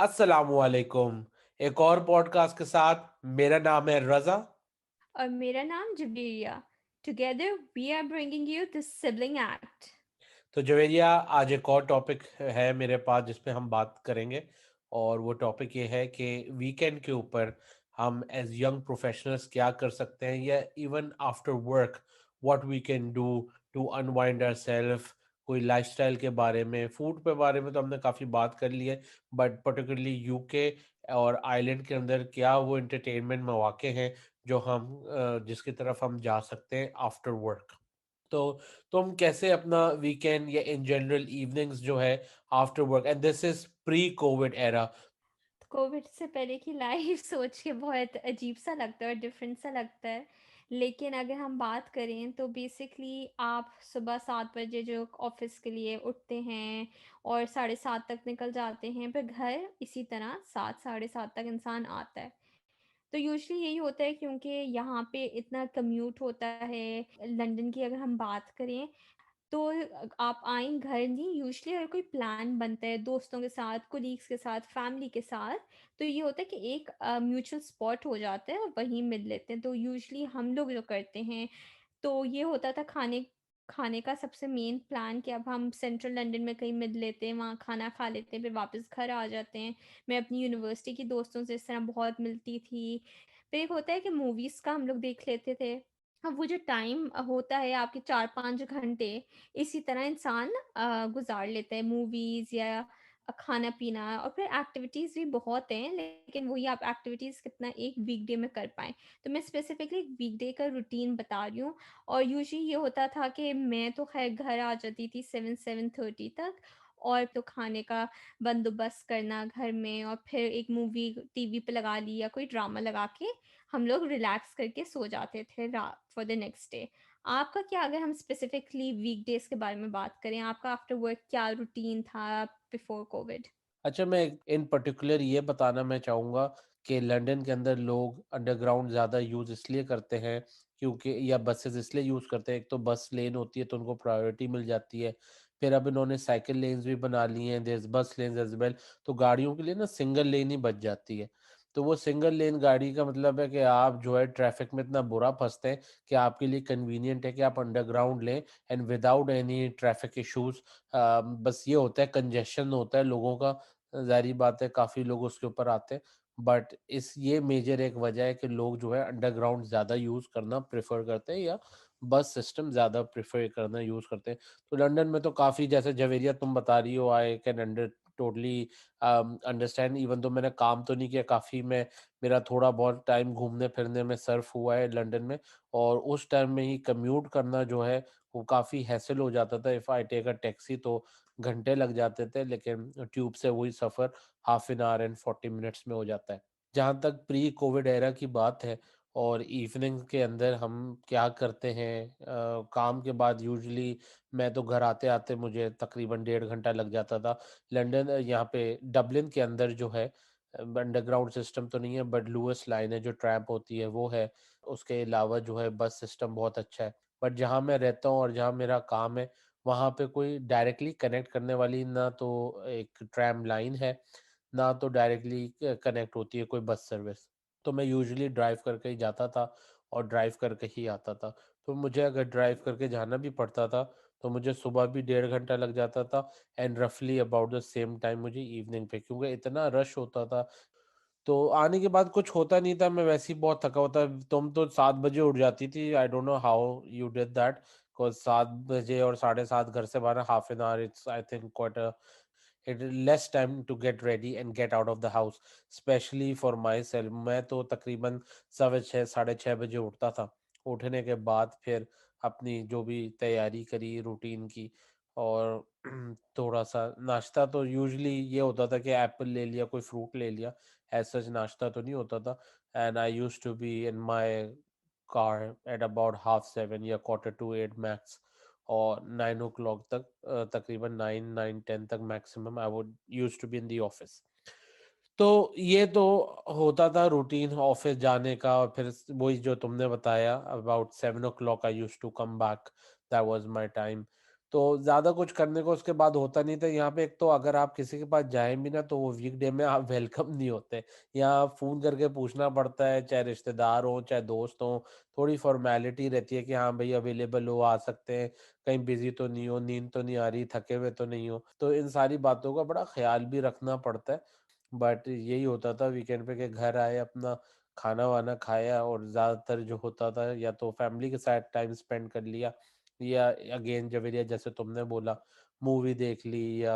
अस्सलामुअलैकुम। एक और पॉडकास्ट के साथ मेरा नाम है रज़ा। और मेरा नाम Jaberia. Together we are bringing you the sibling act. तो जवेरिया, आज एक और टॉपिक है मेरे पास जिस पे हम बात करेंगे। और वो टॉपिक ये है कि वीकेंड के ऊपर हम एज यंग प्रोफेशनल्स क्या कर सकते हैं, या even after work what we can do to unwind our self. कोई लाइफस्टाइल के बारे में, फूड पे बारे में तो हमने काफ़ी बात कर ली है, बट पर्टिकुलरली यूके और आइलैंड के अंदर क्या वो एंटरटेनमेंट मौके हैं जो हम जिसकी तरफ हम जा सकते हैं आफ्टर वर्क। तो तुम कैसे अपना वीकेंड या इन जनरल इवनिंग्स जो है after work, and this is pre Covid era. Covid से पहले की लाइफ सोच के बहुत अजीब सा लगता है और डिफरेंट सा लगता है। लेकिन अगर हम बात करें तो बेसिकली आप सुबह 7 बजे जो ऑफिस के लिए उठते हैं और 7:30 तक निकल जाते हैं, फिर घर इसी तरह 7 साढ़े 7 तक इंसान आता है। तो यूजुअली यही होता है क्योंकि यहाँ पे इतना कम्यूट होता है। लंदन की अगर हम बात करें तो आप आएँ घर नहीं, यूजुअली अगर कोई प्लान बनता है दोस्तों के साथ, कोलीग्स के साथ, फैमिली के साथ, तो ये होता है कि एक म्यूचुअल स्पॉट हो जाता है और वहीं मिल लेते हैं। तो यूजुअली हम लोग जो करते हैं, तो ये होता था खाने खाने का सबसे मेन प्लान कि अब हम सेंट्रल लंदन में कहीं मिल लेते हैं, वहाँ खाना खा लेते हैं, फिर वापस घर आ जाते हैं। मैं अपनी यूनिवर्सिटी के दोस्तों से इस तरह बहुत मिलती थी। फिर एक होता है कि मूवीज़ का हम लोग देख लेते थे। अब वो जो टाइम होता है आपके 4-5 घंटे, इसी तरह इंसान गुज़ार लेता है मूवीज़ या खाना-पीना, और फिर एक्टिविटीज़ भी बहुत हैं, लेकिन वही आप एक्टिविटीज़ कितना एक वीकडे में कर पाएँ। तो मैं स्पेसिफिकली एक वीकडे का रूटीन बता रही हूँ। और यूजुअली ये होता था कि मैं तो ख़ैर घर आ जाती थी 7-7:30 तक, और तो खाने का बंदोबस्त करना घर में, और फिर एक मूवी टीवी पे लगा ली या कोई ड्रामा लगा के हम लोग रिलैक्स करके सो जाते थे रात फॉर द नेक्स्ट डे। आपका क्या, अगर हम स्पेसिफिकली वीकडेज़ के बारे में बात करें, आपका आफ्टर वर्क क्या रूटीन था बिफोर कोविड? अच्छा, मैं इन पर्टिकुलर ये बताना मैं चाहूँगा कि लंदन के अंदर लोग अंडरग्राउंड ज़्यादा यूज़ इसलिए करते हैं क्योंकि, या बसेस इसलिए यूज़ करते हैं, एक तो बस लेन होती है तो उनको प्रायोरिटी मिल जाती है। फिर अब इन्होंने साइकिल लेन्स भी बना ली हैं, देयर इज़ बस लेन्स एज़ वेल। तो गाड़ियों के लिए ना सिंगल लेन ही बच जाती है। तो वो सिंगल लेन गाड़ी का मतलब है कि आप जो है ट्रैफिक में इतना बुरा फँसते हैं कि आपके लिए कन्वीनिएंट है कि आप अंडरग्राउंड लें and without any traffic issues. बस ये होता है कंजेशन होता है लोगों का, ज़ाहिर-सी बात है काफ़ी लोग उसके ऊपर आते हैं। बट इस ये मेजर एक वजह है कि लोग जो है अंडरग्राउंड ज़्यादा यूज़ करना प्रेफ़र करते हैं, या बस सिस्टम ज़्यादा प्रेफ़र करना यूज़ करते हैं। तो लंदन में तो काफ़ी, जैसे जवेरिया तुम बता रही हो, I can totally understand. Even तो मैंने काम तो नहीं किया काफ़ी, मैं मेरा थोड़ा बहुत टाइम घूमने-फिरने में सर्फ़ हुआ है लंदन में। और उस टाइम में ही कम्यूट करना जो है वो काफ़ी हैसल हो जाता था। If I take a taxi तो घंटे लग जाते थे, लेकिन ट्यूब से वही सफ़र half an hour and 40 minutes में हो जाता है। जहाँ तक प्री कोविड एरा की बात है और इवनिंग के अंदर हम क्या करते हैं, काम के बाद यूजुअली मैं तो घर आते-आते मुझे तकरीबन 1.5 घंटा लग जाता था। लंदन यहाँ पे डबलिन के अंदर जो है अंडरग्राउंड सिस्टम तो नहीं है, बट लुईस लाइन है जो ट्रैम होती है वो है। उसके अलावा जो है बस सिस्टम बहुत अच्छा है। बट जहाँ मैं रहता हूँ और जहाँ मेरा काम है, वहाँ पे कोई डायरेक्टली कनेक्ट करने वाली ना तो एक ट्रैम लाइन है, ना तो डायरेक्टली कनेक्ट होती है कोई बस सर्विस। तो मैं यूजुअली ड्राइव करके ही जाता था और ड्राइव करके ही आता था। तो मुझे अगर ड्राइव करके जाना भी पड़ता था, तो मुझे सुबह भी 1.5 घंटा लग जाता था एंड रफली अबाउट द सेम टाइम मुझे इवनिंग पे, क्योंकि इतना रश होता था। तो आने के बाद कुछ होता नहीं था, मैं वैसे ही बहुत थका हुआ था। तुम तो 7 बजे उठ जाती थी, I don't know how you did that, because 7 बजे और 7:30 घर से बाहर half an hour, it's I think quite a it is less time to get ready and get out of the house, specially for my self. मैं तो तकरीबन सवा 6 साढ़े 6 बजे उठता था। उठने के बाद फिर अपनी जो भी तैयारी करी रूटीन की, और थोड़ा-सा नाश्ता तो यूजुअली ये होता था कि एप्पल ले लिया, कोई फ्रूट ले लिया, एज़ सच नाश्ता तो नहीं होता था। And I used to be in my car at about half 7 या क्वार्टर टू 8 मैक्स, और 9 ओ क्लॉक तक, तकरीबन 9-10 तक maximum I would used to be in the office. तो ये तो होता था रूटीन ऑफिस जाने का, और फिर वही जो तुमने बताया about 7 o'clock I used to come back, that was my time. तो ज़्यादा कुछ करने को उसके बाद होता नहीं था। यहाँ पे एक तो अगर आप किसी के पास जाएँ भी ना, तो वो वीकडे में आप वेलकम नहीं होते। यहाँ फ़ोन करके पूछना पड़ता है, चाहे रिश्तेदार हों, चाहे दोस्त हों, थोड़ी फ़ॉर्मेलिटी रहती है कि हाँ भई अवेलेबल हो, आ सकते हैं, कहीं बिज़ी तो नहीं हो, नींद तो नहीं आ रही, थके हुए तो नहीं हो। तो इन सारी बातों का बड़ा ख़्याल भी रखना पड़ता है। बट यही होता था वीकेंड पे कि घर आए, अपना खाना-वाना खाया और ज़्यादातर जो होता था या तो फैमिली के साथ टाइम स्पेंड कर लिया, या अगेन जवेरिया जैसे तुमने बोला, मूवी देख ली। या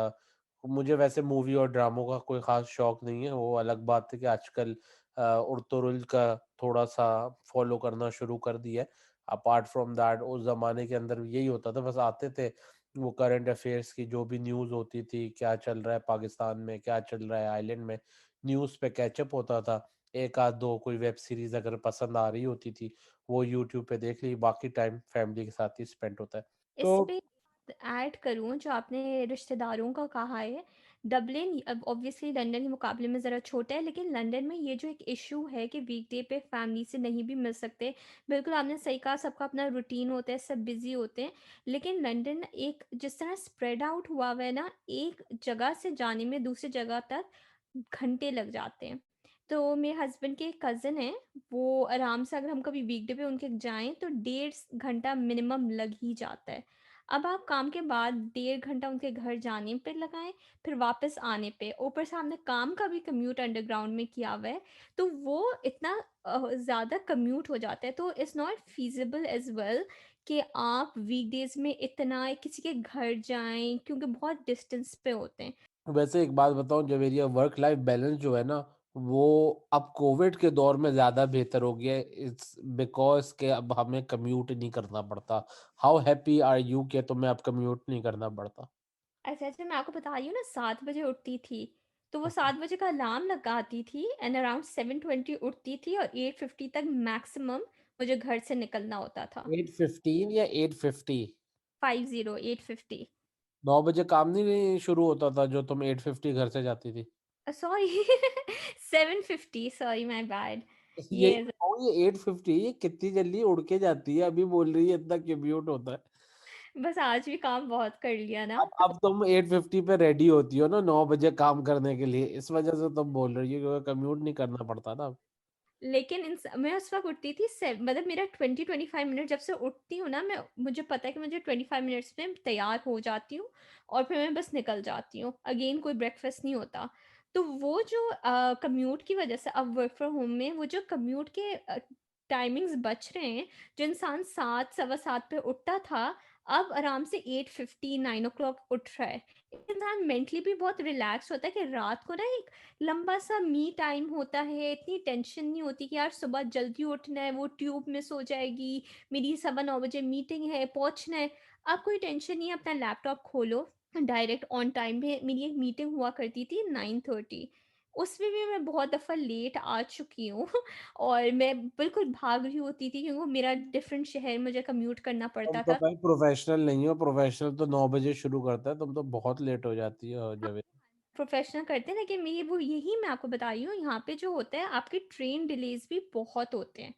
मुझे वैसे मूवी और ड्रामों का कोई ख़ास शौक नहीं है, वो अलग बात है कि आजकल उर्तुरुल का थोड़ा-सा फ़ॉलो करना शुरू कर दिया है। अपार्ट फ्रॉम दैट उस ज़माने के अंदर यही होता था, बस आते थे, वो करंट अफ़ेयर्स की जो भी न्यूज़ होती थी, क्या चल रहा है पाकिस्तान में, क्या चल रहा है आइलैंड में, न्यूज़ पे कैचअप होता था। 1 आध 2 कोई वेब सीरीज़ अगर पसंद आ रही होती थी, वो यूट्यूब पे देख ली, बाकी टाइम फैमिली के साथ ही स्पेंड होता है। इस तो पे ऐड करूँ जो आपने रिश्तेदारों का कहा है, डबलिन अब ऑब्वियसली लंदन के मुकाबले में ज़रा छोटा है, लेकिन लंदन में ये जो एक इश्यू है कि वीकडे पे फैमिली से नहीं भी मिल सकते, बिल्कुल आपने सही कहा, सबका अपना रूटीन होता है, सब बिज़ी होते हैं। लेकिन लंदन एक जिस तरह स्प्रेड आउट हुआ हुआ है ना, एक जगह से जाने में दूसरी जगह तक घंटे लग जाते हैं। तो मेरे हस्बैंड के एक कज़िन हैं, वो आराम से अगर हम कभी वीकडे पे उनके जाएँ तो डेढ़ घंटा मिनिमम लग ही जाता है। अब आप काम के बाद डेढ़ घंटा उनके घर जाने पे लगाएँ, फिर वापस आने पे, ऊपर से आपने काम का भी कम्यूट अंडरग्राउंड में किया हुआ है, तो वो इतना ज़्यादा कम्यूट हो जाता है, तो इट्स नॉट फ़ीज़िबल एज़ वेल कि आप वीकडेज़ में इतना किसी के घर जाएँ, क्योंकि बहुत डिस्टेंस पे होते हैं। वैसे एक बात बताऊँ जवेरिया, वर्क लाइफ बैलेंस जो है ना, वो अब कोविड के दौर में ज़्यादा बेहतर हो गया है। इट्स बिकॉज़ के अब हमें कम्यूट नहीं करना पड़ता। हाउ हैप्पी आर यू कि तुम्हें अब कम्यूट नहीं करना पड़ता? अच्छा, अच्छा, मैं आपको बता रही हूँ ना 7 बजे उठती थी, तो वो 7 बजे का अलार्म लगाती थी एंड अराउंड 7:20 उठती थी और 8:50 तक मैक्सिमम मुझे घर से निकलना होता था। 8:15 या 8:50? 50 8:50 9 बजे काम नहीं शुरू होता था जो तुम 8:50 घर से जाती थी? सॉरी 7:50 सॉरी माय बैड यही ये तो कहूँ, ये 8:50 ये कितनी जल्दी उड़ के जाती है, अभी बोल रही है इतना कम्यूट होता है। बस आज भी काम बहुत कर लिया ना तो अब तुम 8:50 पे रेडी होती हो ना 9 बजे काम करने के लिए, इस वजह से तुम बोल रही हो, क्योंकि कम्यूट नहीं करना पड़ता ना अब। लेकिन मैं उस वक़्त उठती थी मतलब मेरा 20-25 मिनट जब से उठती हूँ ना मैं मुझे पता है कि मुझे 25 मिनट्स में तैयार हो जाती हूँ और फिर मैं बस निकल जाती हूँ। अगेन कोई ब्रेकफ़ास्ट नहीं होता। तो वो जो कम्यूट की वज़ह से अब वर्क फ्रॉम होम में वो जो कम्यूट के टाइमिंग्स बच रहे हैं, जो इंसान 7 सवा 7 पे उठता था, अब आराम से 8:50 9 उठ रहा है। इंसान मेंटली भी बहुत रिलैक्स होता है कि रात को ना एक लंबा-सा मी टाइम होता है, इतनी टेंशन नहीं होती कि यार सुबह जल्दी उठना है, वो ट्यूब मिस हो जाएगी, मेरी सवा 9 बजे मीटिंग है, पहुँचना है। अब कोई टेंशन नहीं है, अपना लैपटॉप खोलो, डायरेक्ट ऑन टाइम पे मेरी एक मीटिंग हुआ करती थी 9:30 उसमें भी मैं बहुत दफ़ा लेट आ चुकी हूँ और मैं बिल्कुल भाग रही होती थी क्योंकि मेरा डिफरेंट शहर मुझे कम्यूट करना तुम पड़ता तो था। भाई प्रोफेशनल नहीं हो, प्रोफेशनल तो 9 बजे शुरू करता है, तुम तो बहुत लेट हो जाती हो जब। प्रोफ़ेशनल करते हैं लेकिन मेरी वो यही मैं आपको बता रही हूँ यहाँ पे जो होता है आपके ट्रेन डिलेज़ भी बहुत होते हैं।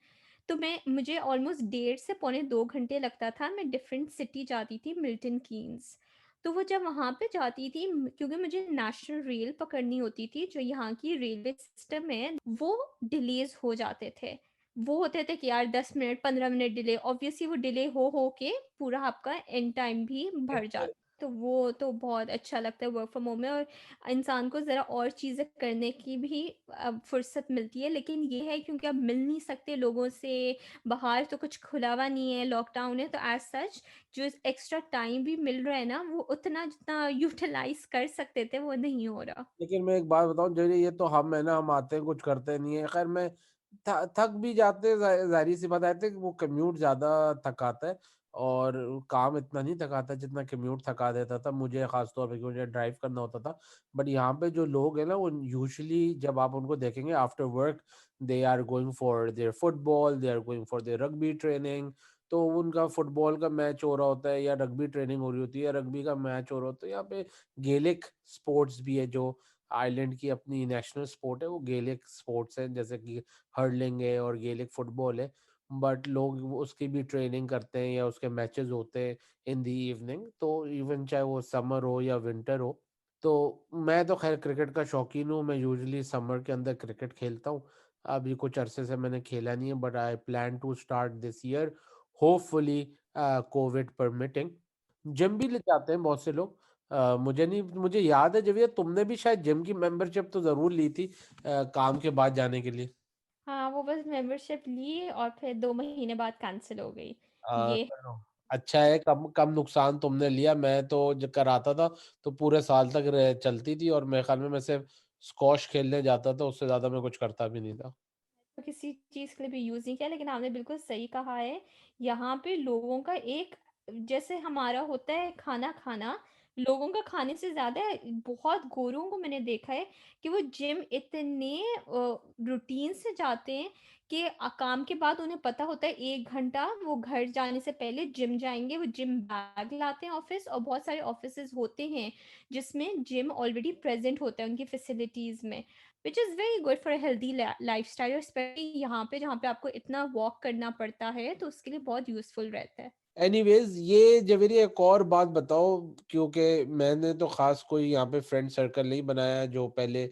तो मुझे ऑलमोस्ट डेढ़ से पौने 2 घंटे लगता था, मैं डिफरेंट सिटी जाती थी मिल्टन कीन्स। तो वो जब वहाँ पे जाती थी क्योंकि मुझे नेशनल रेल पकड़नी होती थी, जो यहाँ की रेलवे सिस्टम है, वो डिलेज़ हो जाते थे। वो होते थे कि यार 10 मिनट, 15 मिनट डिले, ऑब्वियसली वो डिले हो के पूरा आपका एंड टाइम भी बढ़ जाता। तो वो तो बहुत अच्छा लगता है वर्क फ्रॉम होम में और इंसान को ज़रा और चीज़ें करने की भी फुर्सत मिलती है। लेकिन ये है क्योंकि अब मिल नहीं सकते लोगों से, बाहर तो कुछ खुला हुआ नहीं है, लॉकडाउन है, तो एज़ सच जो एक्स्ट्रा टाइम भी मिल रहा है ना, वो उतना जितना यूटिलाइज़ कर सकते थे, वो नहीं हो रहा। लेकिन मैं एक बात बताऊँ, जैसे ये तो हम है ना, हम आते हैं कुछ करते नहीं है। खैर मैं थक भी जाते हैं, ज़ाहिर सी बात है कि वो कम्यूट ज़्यादा थकाता है, और काम इतना नहीं थकाता जितना कम्यूट थका देता था मुझे, ख़ास तौर पे क्योंकि मुझे ड्राइव करना होता था। बट यहाँ पे जो लोग हैं ना, वो यूजुअली जब आप उनको देखेंगे after work, they are going for their football, they are going for their rugby training. तो उनका फुटबॉल का मैच हो रहा होता है या रग्बी ट्रेनिंग हो रही होती है या रग्बी का मैच हो रहा होता है। यहाँ पे गेलिक स्पोर्ट्स भी है, जो आयरलैंड की अपनी नेशनल स्पोर्ट है, वो गेलिक स्पोर्ट्स है, जैसे कि हर्लिंग है और गेलिक फुटबॉल है। बट लोग उसकी भी ट्रेनिंग करते हैं या उसके मैचेस होते हैं इन दी इवनिंग, तो इवन चाहे वो समर हो या विंटर हो। तो मैं तो खैर क्रिकेट का शौकीन हूँ, मैं यूजुअली समर के अंदर क्रिकेट खेलता हूँ। अभी कुछ अरसे से मैंने खेला नहीं है, but I plan to start this year, hopefully Covid permitting. Gym भी ले जाते हैं बहुत से लोग। मुझे नहीं, मुझे याद है जब ये तुमने भी शायद जिम की मेंबरशिप तो जरूर ली थी काम के बाद जाने के लिए। हाँ, वो बस मेंबरशिप ली और फिर 2 महीने बाद कैंसल हो गई। ये चलो अच्छा है, कम कम नुकसान तुमने लिया। मैं तो जब कराता था तो पूरे साल तक चलती थी, और मेरे ख्याल में मैं सिर्फ स्क्वॉश खेलने जाता था, उससे ज्यादा मैं कुछ करता भी नहीं था। तो किसी चीज़ के लिए भी यूज़ नहीं किया, लेकिन आपने बिल्कुल सही कहा है। यहाँ पे लोगों का एक, जैसे हमारा होता है खाना खाना, लोगों का खाने से ज़्यादा बहुत गोरों को मैंने देखा है कि वो जिम इतने रूटीन से जाते हैं कि काम के बाद उन्हें पता होता है 1 घंटा वो घर जाने से पहले जिम जाएँगे। वो जिम बैग लाते हैं ऑफ़िस, और बहुत सारे ऑफ़िसेज़ होते हैं जिसमें जिम ऑलरेडी प्रेज़ेंट होता है उनकी फैसिलिटीज़ में। Which is very good for healthy lifestyle, और स्पेशली यहाँ पे जहाँ पे आपको इतना वॉक करना पड़ता है, तो उसके लिए बहुत यूजफुल रहता है। एनीवेज, ये जवेरी एक और बात बताओ, क्योंकि मैंने तो खास कोई यहाँ पे फ्रेंड सर्कल नहीं बनाया जो पहले,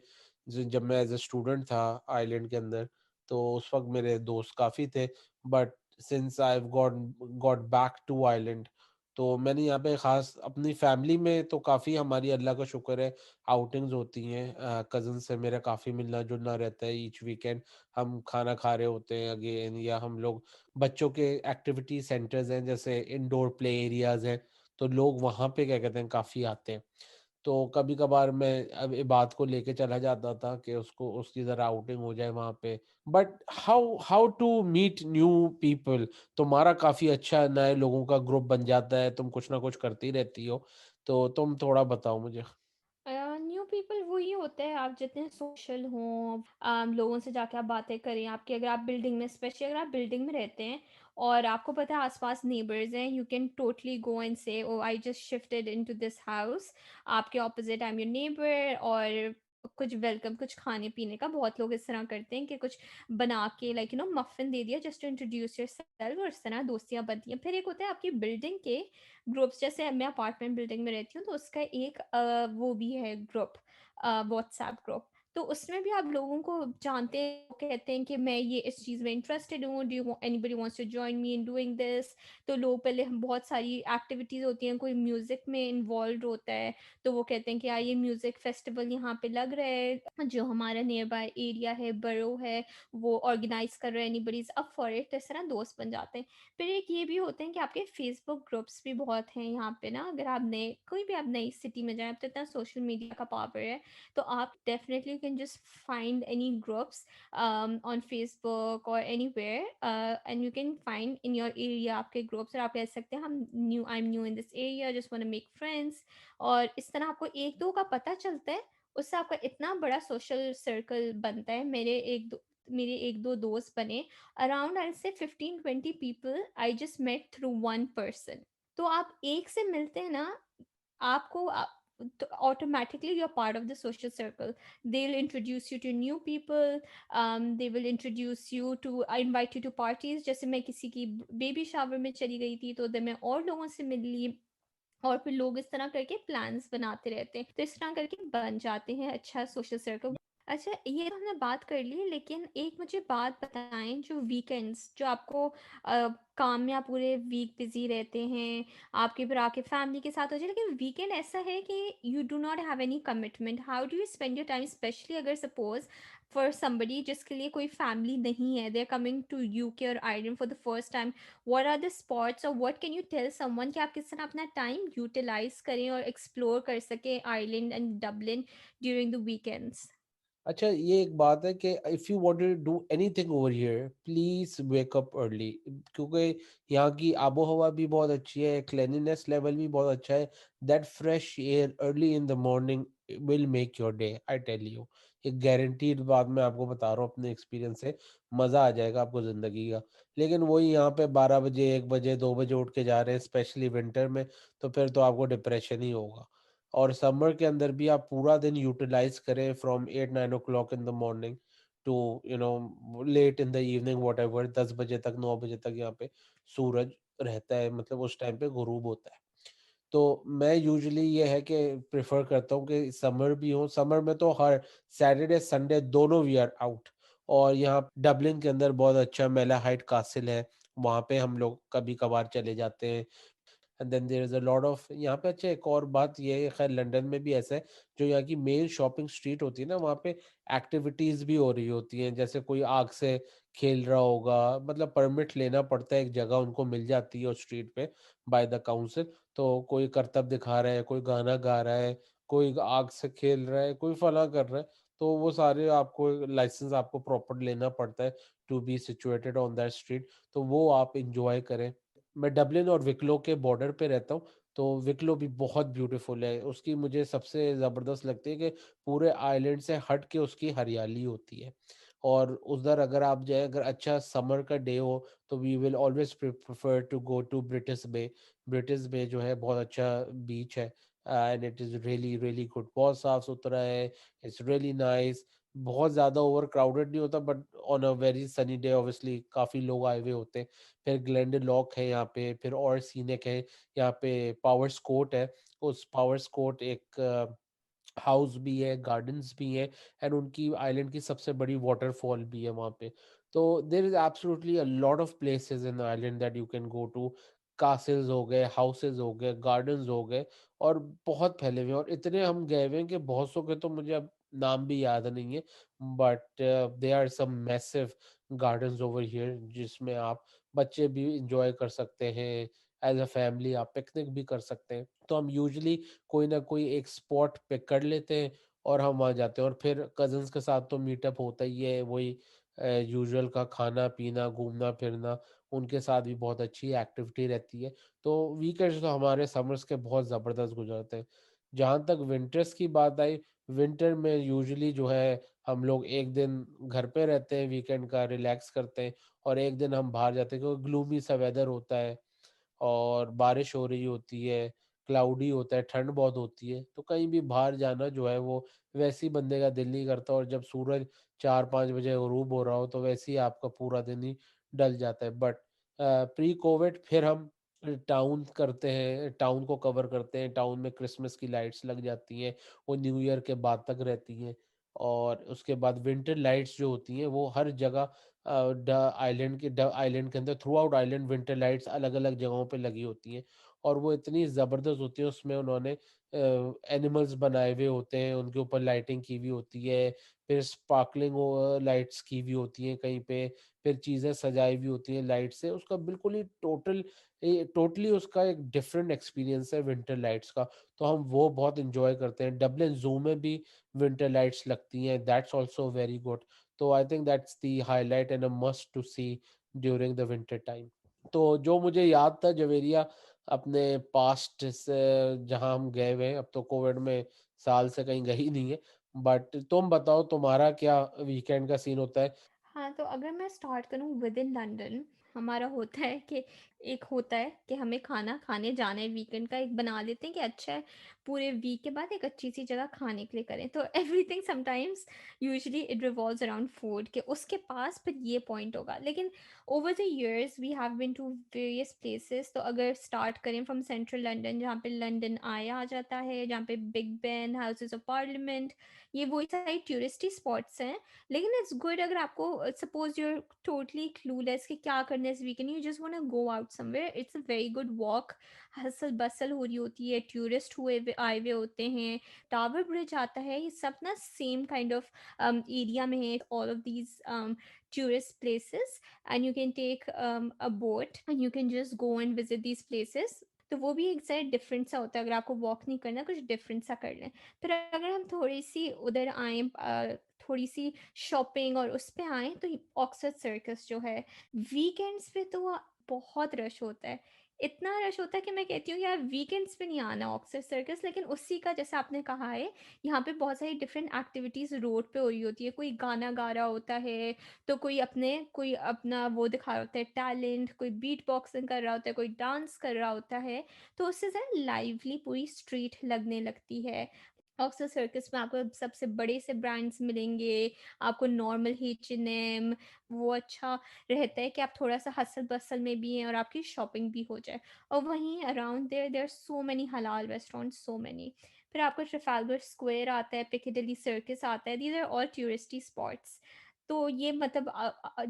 जब मैं एज ए स्टूडेंट था आइलैंड के अंदर, तो उस वक्त मेरे दोस्त काफ़ी थे। But since I got got back to island, तो मैंने यहाँ पे खास अपनी फैमिली में तो काफ़ी, हमारी अल्लाह का शुक्र है, आउटिंग्स होती हैं। कज़न से मेरा काफ़ी मिलना जुलना रहता है। ईच वीकेंड हम खाना खा रहे होते हैं अगेन, या हम लोग बच्चों के एक्टिविटी सेंटर्स हैं, जैसे इंडोर प्ले एरियाज हैं, तो लोग वहाँ पे क्या कहते हैं काफ़ी आते हैं। तो कभी कभार मैं अब इबाद को लेके चला जाता था कि उसको उसकी ज़रा आउटिंग हो जाए वहाँ पे। But how how to meet new people? तुम्हारा काफ़ी अच्छा नए लोगों का ग्रुप बन जाता है, तुम कुछ ना कुछ करती रहती हो, तो तुम थोड़ा बताओ मुझे। न्यू पीपल वही होता है, आप जितने सोशल हों, लोगों से जाके आप बातें करें। आपके, अगर आप बिल्डिंग में, स्पेशली अगर आप बिल्डिंग में रहते हैं और आपको पता है आसपास नेबर्स हैं, you can totally go and say oh I just shifted into this house, आपके opposite I am your neighbour, और कुछ वेलकम, कुछ खाने पीने का बहुत लोग इस तरह करते हैं कि कुछ बना के लाइक मफ़िन दे दिया जस्ट टू इंट्रोड्यूस योरसेल्फ, और इस तरह दोस्तियाँ बनती हैं। फिर एक होता है आपकी बिल्डिंग के ग्रुप्स, जैसे मैं अपार्टमेंट बिल्डिंग में रहती हूँ, तो उसका एक वो भी है ग्रुप, व्हाट्सएप ग्रुप। तो उसमें भी आप लोगों को जानते हैं, वो कहते हैं कि मैं ये इस चीज़ में इंटरेस्टेड हूँ, do you anybody wants to join me in doing this. तो लोग पहले, हम बहुत सारी एक्टिविटीज़ होती हैं, कोई म्यूज़िक में इन्वॉल्व होता है, तो वो कहते हैं कि यार ये म्यूज़िक फेस्टिवल यहाँ पे लग रहा है, जो हमारा नियर बाय एरिया है, बरो है, वो ऑर्गेनाइज कर रहा है, anybody is up for it. तो इस तरह दोस्त बन जाते हैं। फिर एक ये भी होते हैं कि आपके फेसबुक ग्रुप्स भी बहुत हैं यहाँ पे ना, अगर आप नए, कोई भी आप नई सिटी में जाएँ, अब तो इतना सोशल मीडिया का पावर है, तो आप definitely you can just find any groups on Facebook और anywhere, and you can find in your area आपके ग्रुप्स, और आप कह सकते हैं हम new, I am new in this area, just want to make friends. और इस तरह आपको एक दो का पता चलता है, उससे आपका इतना बड़ा सोशल सर्कल बनता है। मेरे एक दो दोस्त बने, around I say 15-20 people I just met through one person. तो आप एक से मिलते हैं ना, आपको तो automatically you're part of the social circle. They'll introduce you to new people. They will introduce you to, invite you to parties. जैसे मैं किसी की बेबी शावर में चली गई थी, तो उधर मैं और लोगों से मिली, और फिर लोग इस तरह करके प्लान्स बनाते रहते हैं, तो इस तरह करके बन जाते हैं अच्छा सोशल सर्कल। अच्छा, ये तो हमने बात कर ली, लेकिन एक मुझे बात बताएं, जो वीकेंड्स, जो आपको काम में आप पूरे वीक बिजी रहते हैं, आपके फिर आके फैमिली के साथ हो जाए, लेकिन वीकेंड ऐसा है कि you do not have any commitment, how do you spend your time, specially अगर सपोज फॉर समबडी जिसके लिए कोई फैमिली नहीं है, they are coming to UK और Ireland for the first time, what are the spots, और what can you tell someone कि आप किस तरह अपना टाइम यूटिलाइज करें और एक्सप्लोर कर सकें Ireland and Dublin during the weekends. अच्छा, ये एक बात है कि if you want to do anything over here, please wake up early, क्योंकि यहाँ की आबो-हवा भी बहुत अच्छी है, क्लीनलीनेस लेवल भी बहुत अच्छा है। That fresh air early in the morning will make your day, I tell you. ये गारंटीड बात मैं आपको बता रहा हूँ अपने एक्सपीरियंस से, मज़ा आ जाएगा आपको ज़िंदगी का। लेकिन वही यहाँ पे 12 बजे, 1 बजे, 2 बजे उठ के जा रहे हैं, स्पेशली विंटर में, तो फिर तो आपको डिप्रेशन ही होगा। और समर के अंदर भी आप पूरा दिन यूटिलाइज करें from 8-9 o'clock in the morning to late in the evening whatever, 10 बजे तक 9 बजे तक यहाँ पे सूरज रहता है, मतलब उस टाइम पे गुरूब होता है। तो मैं यूजुअली ये है कि प्रेफ़र करता हूँ कि समर भी हो, समर में तो हर सैटरडे, संडे दोनों वी आर आउट। और यहाँ डबलिन के अंदर बहुत अच्छा मैलाहाइट कासिल है, वहाँ पे हम लोग कभी-कभार चले जाते हैं। And then there is a lot of यहाँ पे। अच्छा, एक और बात ये है, खैर लंदन में भी ऐसा है, जो यहाँ की मेन शॉपिंग स्ट्रीट होती है ना, वहाँ पे एक्टिविटीज़ भी हो रही होती हैं। जैसे कोई आग से खेल रहा होगा, मतलब परमिट लेना पड़ता है, एक जगह उनको मिल जाती है उस स्ट्रीट पे बाय द काउंसिल। तो कोई करतब दिखा रहा है, कोई गाना गा रहा है, कोई आग से खेल रहा है, कोई फलाँ कर रहा है, तो वो सारे आपको लाइसेंस आपको प्रॉपर लेना पड़ता है to be situated on that street, तो वो आप एन्जॉय करें। मैं डबलिन और विकलो के बॉर्डर पे रहता हूँ, तो विकलो भी बहुत ब्यूटीफुल है। उसकी मुझे सबसे ज़बरदस्त लगती है कि पूरे आइलैंड से हट के उसकी हरियाली होती है। और उधर अगर आप जाएँ, अगर अच्छा समर का डे हो, तो we will always prefer to go to British bay. British bay जो है बहुत अच्छा बीच है, and it is really, really good. बहुत साफ-सुथरा है, इट्स रियली नाइस। बहुत ज़्यादा ओवर क्राउडेड नहीं होता, but on a very sunny day obviously काफ़ी लोग आए हुए होते हैं। फिर ग्लेंडलॉक है यहाँ पे, फिर और सीनेक है, यहाँ पे पावर्स कोर्ट है। उस पावर्स कोर्ट एक हाउस भी है, गार्डन्स भी हैं, एंड उनकी आइलैंड की सबसे बड़ी वाटरफॉल भी है वहाँ पे। तो there is absolutely a lot of places in island that you can go to. Castles हो गए, हाउसेस हो गए, गार्डन्स हो गए, और बहुत फैले हुए हैं, और इतने हम गए हुए हैं कि बहुत सौ के तो मुझे अब नाम भी याद नहीं है, but there are some massive gardens over here, जिसमें आप बच्चे भी एंजॉय कर सकते हैं, एज़ अ फैमिली आप पिकनिक भी कर सकते हैं। तो हम यूजुअली कोई ना कोई एक स्पॉट पिक कर लेते हैं और हम वहाँ जाते हैं, और फिर कज़िन्स के साथ तो मीटअप होता ही है, वही यूजुअल का खाना-पीना, घूमना-फिरना, उनके साथ भी बहुत अच्छी एक्टिविटी रहती है। तो वीकेंड्स तो हमारे समर्स के बहुत ज़बरदस्त गुज़रते हैं। जहाँ तक विंटर्स की बात आई, विंटर में यूजुअली जो है हम लोग 1 दिन घर पे रहते हैं, वीकेंड का रिलैक्स करते हैं, और 1 दिन हम बाहर जाते हैं, क्योंकि ग्लूमी सा वेदर होता है और बारिश हो रही होती है, क्लाउडी होता है, ठंड बहुत होती है, तो कहीं भी बाहर जाना जो है वो वैसे ही बंदे का दिल नहीं करता, और जब सूरज 4-5 बजे गुरूब हो रहा हो, तो वैसे ही आपका पूरा दिन ही ढल जाता है। बट प्री कोविड फिर हम टाउन करते हैं, टाउन को कवर करते हैं, टाउन में क्रिसमस की लाइट्स लग जाती हैं, वो न्यू ईयर के बाद तक रहती हैं, और उसके बाद विंटर लाइट्स जो होती हैं वो हर जगह द आइलैंड के अंदर through out island winter lights अलग-अलग जगहों पे लगी होती हैं, और वो इतनी ज़बरदस्त होती है, उसमें उन्होंने एनिमल्स बनाए हुए होते हैं, उनके ऊपर लाइटिंग की हुई होती है, फिर स्पार्कलिंग लाइट्स की हुई होती हैं कहीं पे, फिर चीज़ें सजाई हुई होती हैं लाइट से, उसका बिल्कुल ही टोटली उसका एक डिफरेंट एक्सपीरियंस है विंटर लाइट्स का, तो हम वो बहुत एन्जॉय करते हैं। डबलिन ज़ू में भी विंटर लाइट्स लगती हैं, दैट्स आल्सो वेरी गुड। तो I think that's the highlight and a must to see during the winter time. तो जो मुझे याद था जवेरिया अपने पास्ट से, जहाँ हम गए हुए हैं, अब तो कोविड में साल से कहीं गए ही नहीं है, बट तुम बताओ तुम्हारा क्या वीकेंड का सीन होता है? हाँ, तो अगर मैं स्टार्ट करूँ विद इन लंदन, हमारा होता है कि एक होता है कि हमें खाना खाने जाना है, वीकेंड का एक बना लेते हैं कि अच्छा है, पूरे वीक के बाद एक अच्छी सी जगह खाने के लिए करें, तो everything sometimes usually it revolves around food, कि उसके पास फिर ये पॉइंट होगा। लेकिन over the years we have been to various places, तो अगर स्टार्ट करें फ्रॉम सेंट्रल लंदन, जहाँ पे लंदन आई आ जाता है, जहाँ पे big Ben, houses of parliament, ये वही सारी टूरिस्टी स्पॉट्स हैं। लेकिन इट्स गुड अगर आपको suppose you are totally clueless कि क्या करना है इस weekend, you just want to go out somewhere, it's a very good walk. Hustle bustle हो रही होती है, टूरिस्ट आए हुए होते हैं, टावर ब्रिज आता है, ये सब ना सेम काइंड ऑफ एरिया में है, all of these tourist places, and you can take a boat and you can just go and visit these places। तो वो भी एक साइड डिफरेंट सा होता है, अगर आपको वॉक नहीं करना कुछ डिफरेंट सा कर लें। फिर अगर हम थोड़ी सी उधर आए, थोड़ी सी शॉपिंग और उस पे आएँ, तो ऑक्सफोर्ड सर्कस जो है, वीकेंड्स पे तो बहुत रश होता है। इतना रश होता है कि मैं कहती हूँ यार वीकेंड्स पे नहीं आना ऑक्सफोर्ड सर्कस। लेकिन उसी का जैसे आपने कहा है, यहाँ पे बहुत सारी डिफरेंट एक्टिविटीज़ रोड पे हो रही होती है, कोई गाना गा रहा होता है, तो कोई अपना वो दिखा रहा होता है टैलेंट, कोई बीट बॉक्सिंग कर रहा होता है, कोई डांस कर रहा होता है, तो उससे ज़रा लाइवली पूरी स्ट्रीट लगने लगती है। ऑक्सफोर्ड सर्कस में आपको सबसे बड़े से ब्रांड्स मिलेंगे, आपको नॉर्मल H&M, वो अच्छा रहता है कि आप थोड़ा-सा हसल-बसल में भी हैं और आपकी शॉपिंग भी हो जाए। और वहीं around there are so many halal restaurants, so many. फिर आपको ट्रफाल्गर स्क्वायर आता है, पिccadilly सर्कस आता है, these are all touristy spots. तो ये मतलब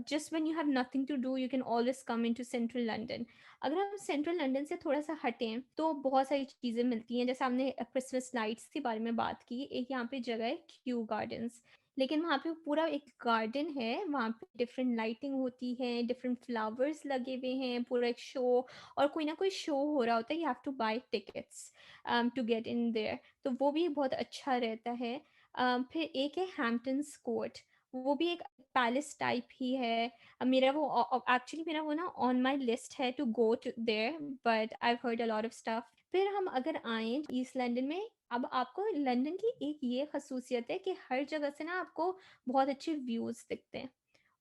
just when you have nothing to do, you can always come into central London. अगर हम सेंट्रल लंदन से थोड़ा-सा हटें, तो बहुत सारी चीज़ें मिलती हैं। जैसे हमने क्रिसमस लाइट्स के बारे में बात की, एक यहाँ पे जगह है क्यू गार्डन्स, लेकिन वहाँ पे पूरा एक गार्डन है, वहाँ पे डिफरेंट लाइटिंग होती है, डिफरेंट फ्लावर्स लगे हुए हैं, पूरा एक शो, और कोई ना कोई शो हो रहा होता है, you have to buy tickets to get in there, तो वो भी बहुत अच्छा रहता है। फिर एक है हैम्पटन्स कोर्ट, वो भी एक पैलेस टाइप ही है। मेरा वो एक्चुअली मेरा वो ना ऑन माय लिस्ट है to go to there, but I have heard a lot of stuff. फिर हम अगर आएँ ईस्ट लंदन में, अब आपको लंदन की एक ये ख़ासियत है कि हर जगह से ना आपको बहुत अच्छे व्यूज़ दिखते हैं,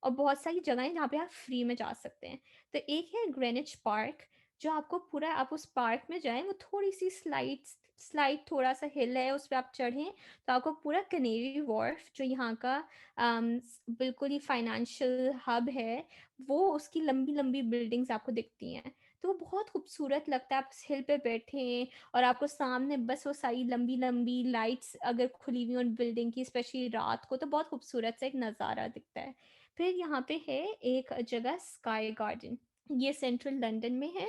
और बहुत सारी जगह हैं जहाँ पे आप फ्री में जा सकते हैं। तो एक है ग्रीनिच पार्क, जो आपको पूरा, आप उस पार्क में जाएँ, वो थोड़ी-सी स्लाइड थोड़ा-सा हिल है, उस पे आप चढ़ें, तो आपको पूरा कनेरी व्हार्फ, जो यहाँ का बिल्कुल ही फाइनेंशियल हब है, वो उसकी लंबी-लंबी बिल्डिंग्स आपको दिखती हैं। तो वो बहुत खूबसूरत लगता है, आप उस हिल पे बैठे हैं और आपको सामने बस वो सारी लंबी-लंबी लाइट्स अगर खुली हुई हों बिल्डिंग की, स्पेशली रात को, तो बहुत खूबसूरत सा एक नज़ारा दिखता है। फिर यहाँ पे है एक जगह स्काई गार्डन, ये सेंट्रल लंदन में है,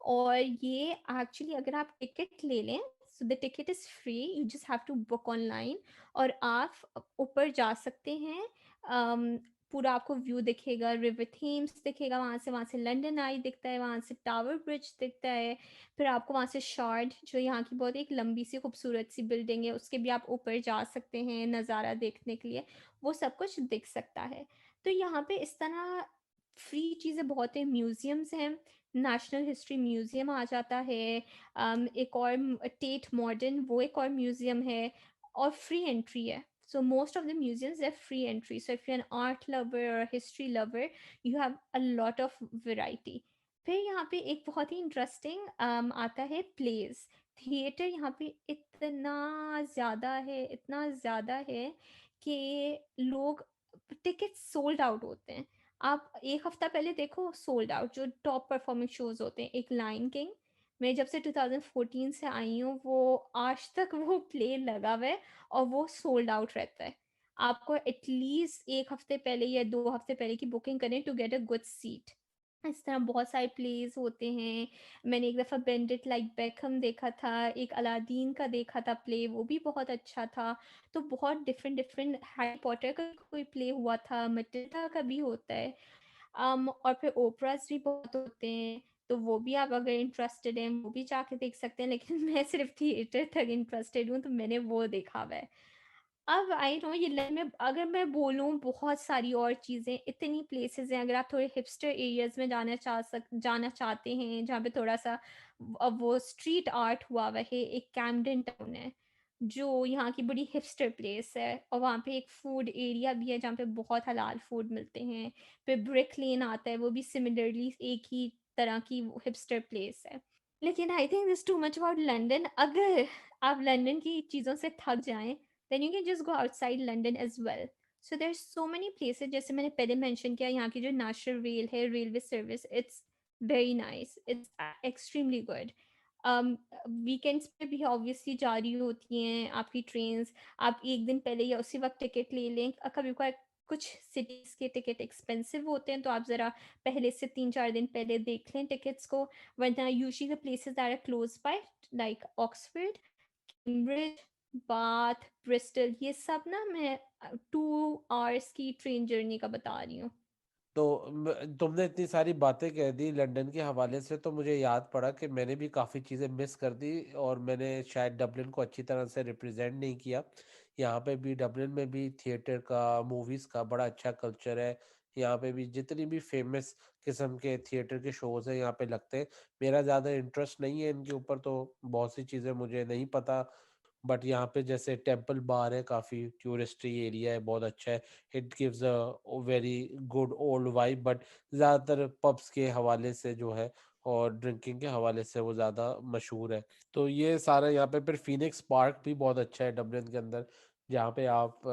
और ये एक्चुअली अगर आप टिकट ले लें, so the ticket is free, you just have to book online, और आप ऊपर जा सकते हैं। अम, पूरा आपको व्यू दिखेगा, रिवर थेम्स दिखेगा, वहाँ से लंदन आई दिखता है, वहाँ से टावर ब्रिज दिखता है। फिर आपको वहाँ से शार्ड, जो यहाँ की बहुत एक लंबी सी खूबसूरत सी बिल्डिंग है, उसके भी आप ऊपर जा सकते हैं नज़ारा देखने के लिए, वो सब कुछ दिख सकता है। तो यहाँ पे इस तरह फ्री चीज़ें बहुत हैं, म्यूज़ियम्स हैं, नेशनल हिस्ट्री म्यूज़ियम आ जाता है, एक और टेट मॉडर्न, वो एक और म्यूज़ियम है, और फ्री एंट्री है। So most of the museums are free entry. So if you're an art lover or a history lover, you have a lot of variety. फिर यहाँ पे एक बहुत ही इंटरेस्टिंग आता है प्लेस, थिएटर यहाँ पे इतना ज़्यादा है कि लोग, टिकट सोल्ड आउट होते हैं। आप एक हफ्ता पहले देखो, सोल्ड आउट, जो टॉप परफॉर्मिंग शोज होते हैं, एक लाइन किंग, मैं जब से 2014 से आई हूँ, वो आज तक वो प्ले लगा हुआ है, और वो सोल्ड आउट रहता है। आपको एटलीस्ट 1 हफ्ते पहले या 2 हफ्ते पहले की बुकिंग करें to get a good seat. इस तरह बहुत सारे प्लेस होते हैं। मैंने एक दफ़ा बेंडिट लाइक बेकहम देखा था, एक अलादीन का देखा था प्ले, वो भी बहुत अच्छा था। तो बहुत डिफरेंट हैरी पॉटर का कोई प्ले हुआ था, मटिल्डा का भी होता है। और फिर ओपेरास भी बहुत होते हैं, तो वो भी आप अगर इंटरेस्टेड हैं, वो भी जाके देख सकते हैं। लेकिन मैं सिर्फ़ थिएटर तक इंटरेस्टेड हूँ, तो मैंने वो देखा हुआ है। अब आई नो ये ल मैं अगर मैं बोलूँ, बहुत सारी और चीज़ें, इतनी प्लेसेस हैं, अगर आप थोड़े हिपस्टर एरियाज़ में जाना चाहते हैं, जहाँ पे थोड़ा-सा वो स्ट्रीट आर्ट हुआ हुआ है, एक कैम्पडेन टाउन है, जो यहाँ की बड़ी हिपस्टर प्लेस है, और वहाँ पे एक फूड एरिया भी है, जहाँ पे बहुत हलाल फूड मिलते हैं। फिर ब्रिक लेन आता है, वो भी सिमिलरली एक ही तरह की वो हिपस्टर प्लेस है। लेकिन I think this too much about London. अगर आप लंदन की चीज़ों से थक जाएँ, then you can just go outside London as well. So there are so many places, जैसे मैंने पहले मेंशन किया, यहाँ की जो नेशनल रेल है, railway service, it's very nice, it's extremely good. Um, weekends पे भी ऑब्वियसली जारी होती हैं आपकी ट्रेन्स। आप 1 दिन पहले या उसी वक़्त टिकट ले लें। कभी-कभार कुछ सिटीज़ के टिकट एक्सपेंसिव होते हैं, तो आप ज़रा पहले से 3-4 दिन पहले देख लें टिकट्स को। वरना usually the places that are close by, like Oxford, Cambridge, Bath, Bristol, ये सब ना मैं 2 आवर्स की ट्रेन जर्नी का बता रही हूँ। तो तुमने इतनी सारी बातें कह दी लंदन के हवाले से, तो मुझे याद पड़ा कि मैंने भी काफ़ी चीज़ें मिस कर दी और मैंने शायद डबलिन को अच्छी तरह से रिप्रेजेंट नहीं किया। यहाँ पे भी डबलिन में भी थिएटर का, मूवीज़ का बड़ा अच्छा कल्चर है। यहाँ पे भी जितनी भी फेमस किस्म के थिएटर के शोज़ हैं यहाँ पे लगते हैं। मेरा ज़्यादा इंटरेस्ट नहीं है इनके ऊपर, तो बहुत सी चीज़ें मुझे नहीं पता। बट यहाँ पे जैसे टेम्पल बार है, काफ़ी टूरिस्टी एरिया है, बहुत अच्छा है। It gives a very good old vibe, but ज़्यादातर पब्स के हवाले से जो है और ड्रिंकिंग के हवाले से वो ज़्यादा मशहूर है। तो ये सारा यहाँ पे, फिर फ़ीनिक्स पार्क भी बहुत अच्छा है डबलिन के अंदर, जहाँ पे आप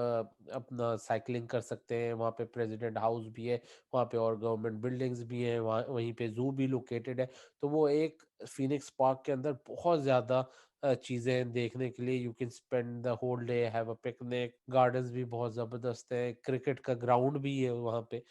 अपना साइकिलिंग कर सकते हैं। वहाँ पे प्रेसिडेंट हाउस भी है, वहाँ पे और गवर्नमेंट बिल्डिंग्स भी हैं, वहाँ वहीं पे ज़ू भी लोकेटेड है। तो वो एक फ़ीनिक्स पार्क के अंदर बहुत ज़्यादा चीज़ें हैं देखने के लिए। You can spend the whole day, have a picnic, gardens भी बहुत ज़बरदस्त हैं, क्रिकेट का ग्राउंड भी है वहाँ पे।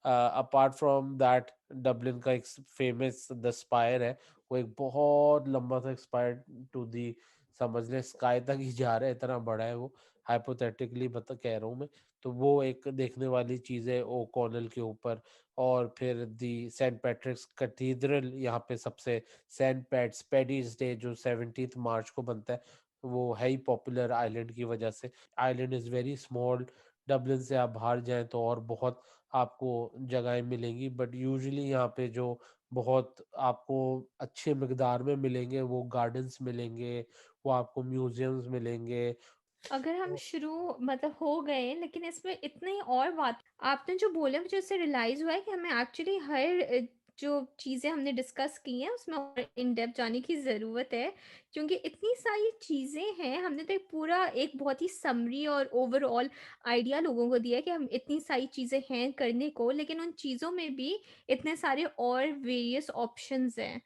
अपार्ट फ्रॉम दैट, डबलिन का एक फेमस द स्पायर है, वो एक बहुत लंबा सा स्पायर, टू दी समझ लें स्काई तक ही जा रहा है, इतना बड़ा है वो। हाइपोथेटिकली बता कह रहा हूँ मैं। तो वो एक देखने वाली चीज़ है ओ कॉर्नल के ऊपर। और फिर दी सेंट पैट्रिक्स कैथीड्रल यहाँ पे सबसे, सेंट पैट्स पैडीज डे जो 17 मार्च को बनता है, वो है ही पॉपुलर आइलैंड की वजह से। Island is very small. Dublin से आप बाहर जाएं तो और बहुत आपको जगहें मिलेंगी, बट यूजुअली यहाँ पे जो बहुत आपको अच्छे मिकदार में मिलेंगे वो गार्डन्स मिलेंगे, वो आपको म्यूजियम्स मिलेंगे। अगर हम तो शुरू मतलब हो गए, लेकिन इसमें इतनी और बात आपने जो बोले, मुझे उससे रियलाइज़ हुआ है कि हमें एक्चुअली हर जो चीज़ें हमने डिस्कस की हैं उसमें और इन डेप्थ जाने की ज़रूरत है, क्योंकि इतनी सारी चीज़ें हैं। हमने तो एक पूरा एक बहुत ही समरी और ओवरऑल आइडिया लोगों को दिया है कि हम इतनी सारी चीज़ें हैं करने को, लेकिन उन चीज़ों में भी इतने सारे और वेरियस ऑप्शंस हैं।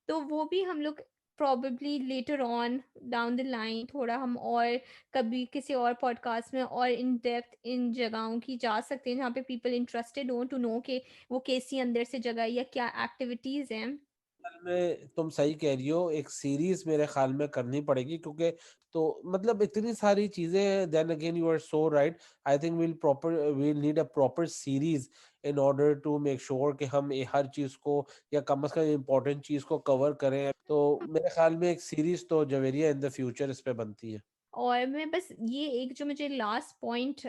तो वो भी हम लोग probably later on down the line थोड़ा हम और कभी किसी और पॉडकास्ट में और इन डेप्थ इन जगहों की जा सकते हैं जहाँ पे पीपल इंटरेस्टेड हो टू नो कि वो कैसी अंदर से जगह है या क्या एक्टिविटीज़ हैं। ख्याल में तुम सही कह रही हो, एक सीरीज मेरे ख्याल में करनी पड़ेगी, क्योंकि तो मतलब इतनी सारी चीजें, then again you are so right. I think we'll need a proper series in order to make sure कि हम हर चीज को, या कम से कम इम्पोर्टेंट चीज को कवर करें। तो मेरे ख्याल में एक सीरीज तो जवेरिया इन द फ्यूचर इस पे बनती है। और मैं बस ये एक जो मुझे लास्ट पॉइंट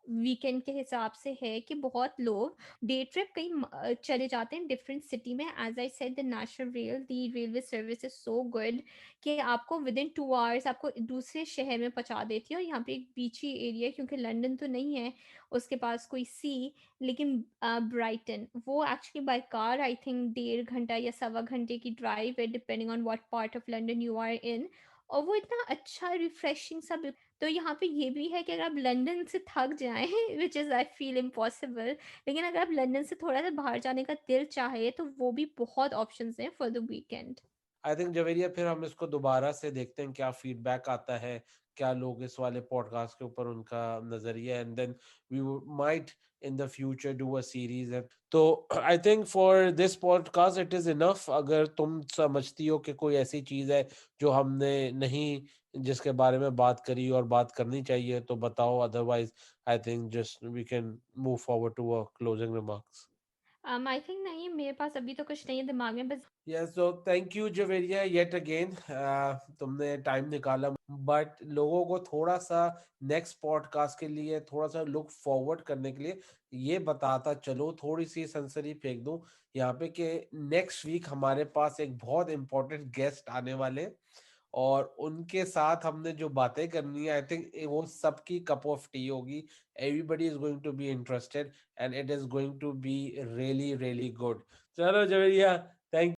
वीकेंड के हिसाब से है कि बहुत लोग डे ट्रिप कहीं चले जाते हैं डिफरेंट सिटी में। As I said the national rail the railway service is so good कि आपको विद इन 2 आवर्स आपको दूसरे शहर में पहुंचा देती है। और यहाँ पे एक बीची एरिया, क्योंकि लंदन तो नहीं है उसके पास कोई सी, लेकिन ब्राइटन वो actually by car I think 1.5 घंटा या 1.25 घंटे की ड्राइव है, depending on what part of London you are in. और वो इतना अच्छा रिफ्रेशिंग सा तो यहाँ पे ये भी है कि अगर आप लंदन से थक जाएं which is I feel impossible, लेकिन अगर आप लंदन से थोड़ा सा बाहर जाने का दिल चाहे तो वो भी बहुत ऑप्शंस हैं for the weekend. I think Javeria, फिर हम इसको दोबारा से देखते हैं क्या फीडबैक आता है, क्या लोग इस वाले पॉडकास्ट के ऊपर उनका नजरिया, and then we might in the future do a series. तो I think for this podcast it is enough. अगर तुम समझती हो कि कोई ऐसी चीज है जो हमने नहीं, जिसके बारे में बात करी और बात करनी चाहिए, तो बताओ, otherwise I think just we can move forward to a closing remarks. I think नहीं, मेरे पास अभी तो कुछ नहीं है दिमाग में बस। Yes, so thank you Javeria yet again, तुमने टाइम निकाला। बट लोगों को थोड़ा सा नेक्स्ट पॉडकास्ट के लिए थोड़ा सा लुक फॉरवर्ड करने के लिए ये बताता चलो, थोड़ी सी सनसनी फेंक दूं यहाँ पे, कि नेक्स्ट वीक हमारे पास एक बहुत इंपॉर्टेंट गेस्ट आने वाले हैं, और उनके साथ हमने जो बातें करनी है, आई थिंक वो सबकी कप ऑफ टी होगी। Everybody is going to be interested, and it is going to be really really good. चलो जवेरिया, थैंक